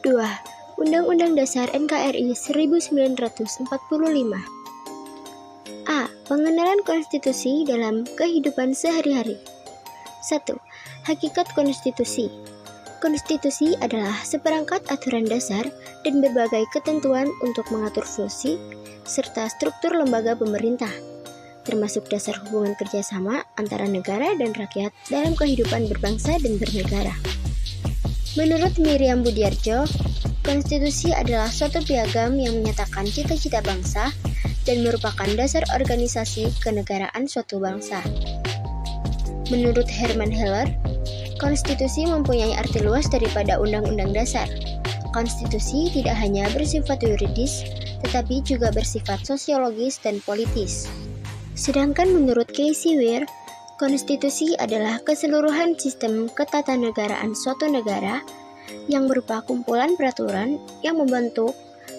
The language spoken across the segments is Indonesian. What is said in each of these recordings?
2. Undang-Undang Dasar NKRI 1945. A. Pengenalan konstitusi dalam kehidupan sehari-hari. 1. Hakikat konstitusi. Konstitusi adalah seperangkat aturan dasar dan berbagai ketentuan untuk mengatur fungsi serta struktur lembaga pemerintah, termasuk dasar hubungan kerjasama antara negara dan rakyat dalam kehidupan berbangsa dan bernegara. Menurut Miriam Budiarjo, konstitusi adalah suatu piagam yang menyatakan cita-cita bangsa dan merupakan dasar organisasi kenegaraan suatu bangsa. Menurut Herman Heller, konstitusi mempunyai arti luas daripada undang-undang dasar. Konstitusi tidak hanya bersifat yuridis, tetapi juga bersifat sosiologis dan politis. Sedangkan menurut Casey Weir, konstitusi adalah keseluruhan sistem ketatanegaraan suatu negara yang berupa kumpulan peraturan yang membentuk,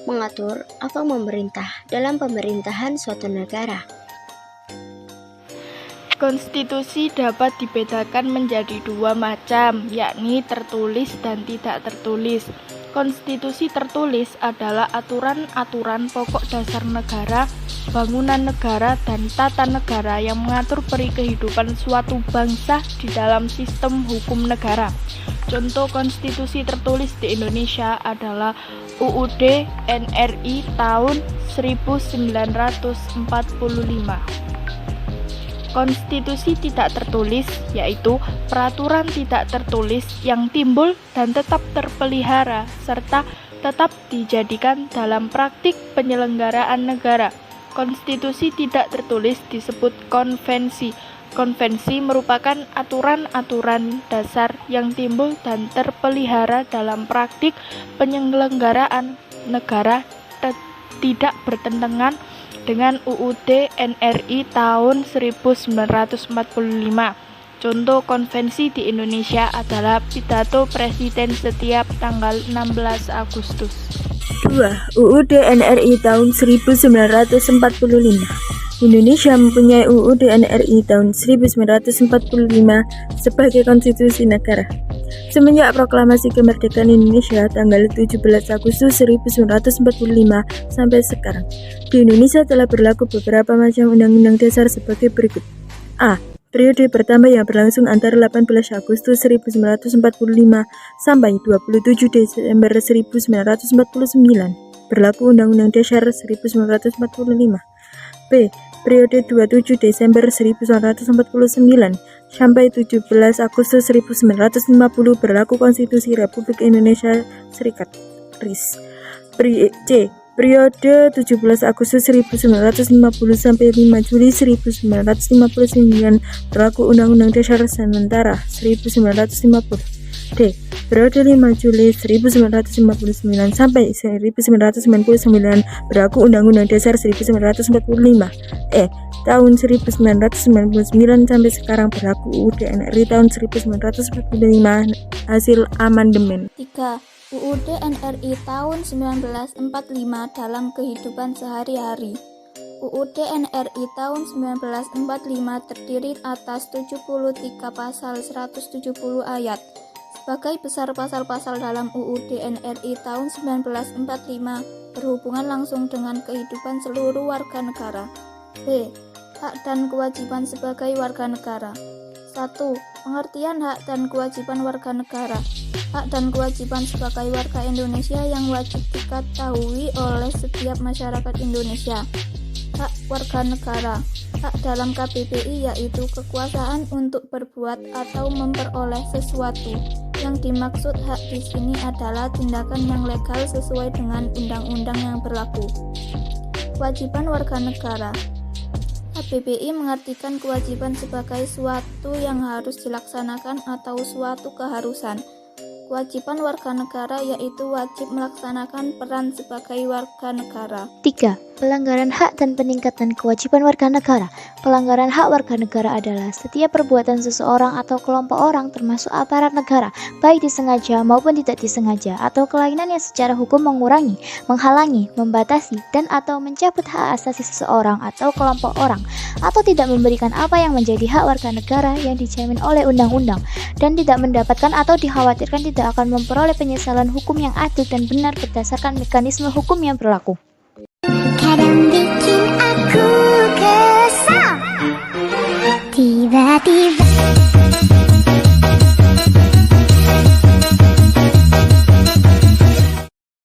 mengatur, atau memerintah dalam pemerintahan suatu negara. Konstitusi dapat dibedakan menjadi dua macam, yakni tertulis dan tidak tertulis. Konstitusi tertulis adalah aturan-aturan pokok dasar negara, bangunan negara, dan tata negara yang mengatur peri kehidupan suatu bangsa di dalam sistem hukum negara. Contoh konstitusi tertulis di Indonesia adalah UUD NRI tahun 1945. Konstitusi tidak tertulis yaitu peraturan tidak tertulis yang timbul dan tetap terpelihara serta tetap dijadikan dalam praktik penyelenggaraan negara. Konstitusi tidak tertulis disebut konvensi. Konvensi merupakan aturan-aturan dasar yang timbul dan terpelihara dalam praktik penyelenggaraan negara tidak bertentangan dengan UUD NRI tahun 1945. Contoh konvensi di Indonesia adalah pidato Presiden setiap tanggal 16 Agustus. 2. UUD NRI tahun 1945. Indonesia mempunyai UUD NRI tahun 1945 sebagai konstitusi negara. Semenjak proklamasi kemerdekaan Indonesia tanggal 17 Agustus 1945 sampai sekarang, di Indonesia telah berlaku beberapa macam undang-undang dasar sebagai berikut. A. Periode pertama yang berlangsung antara 18 Agustus 1945 sampai 27 Desember 1949. Berlaku Undang-Undang Dasar 1945. B. Periode 27 Desember 1949 sampai 17 Agustus 1950 berlaku Konstitusi Republik Indonesia Serikat (RIS). C. Periode 17 Agustus 1950 sampai 5 Juli 1959 berlaku Undang-Undang Dasar Sementara 1950. D. Periode 5 Juli 1959 sampai 1999 berlaku Undang-Undang Dasar 1945. E. Tahun 1999 sampai sekarang berlaku UUD NRI tahun 1945 hasil amandemen. 3. UUD NRI tahun 1945 dalam kehidupan sehari-hari. UUD NRI tahun 1945 terdiri atas 73 pasal 170 ayat. Sebagai besar pasal-pasal dalam UUD NRI tahun 1945 berhubungan langsung dengan kehidupan seluruh warga negara. B. Hak dan kewajiban sebagai warga negara. 1. Pengertian hak dan kewajiban warga negara. Hak dan kewajiban sebagai warga Indonesia yang wajib diketahui oleh setiap masyarakat Indonesia. Hak warga negara. Hak dalam KBBI yaitu kekuasaan untuk berbuat atau memperoleh sesuatu. Yang dimaksud hak di sini adalah tindakan yang legal sesuai dengan undang-undang yang berlaku. Kewajiban warga negara. KBBI mengartikan kewajiban sebagai suatu yang harus dilaksanakan atau suatu keharusan. Kewajiban warga negara yaitu wajib melaksanakan peran sebagai warga negara. 3. Pelanggaran hak dan peningkatan kewajiban warga negara. Pelanggaran hak warga negara adalah setiap perbuatan seseorang atau kelompok orang termasuk aparat negara, baik disengaja maupun tidak disengaja, atau kelainan yang secara hukum mengurangi, menghalangi, membatasi, dan atau mencabut hak asasi seseorang atau kelompok orang, atau tidak memberikan apa yang menjadi hak warga negara yang dijamin oleh undang-undang, dan tidak mendapatkan atau dikhawatirkan tidak akan memperoleh penyesalan hukum yang adil dan benar berdasarkan mekanisme hukum yang berlaku. Kadang bikin aku kesal, tiba-tiba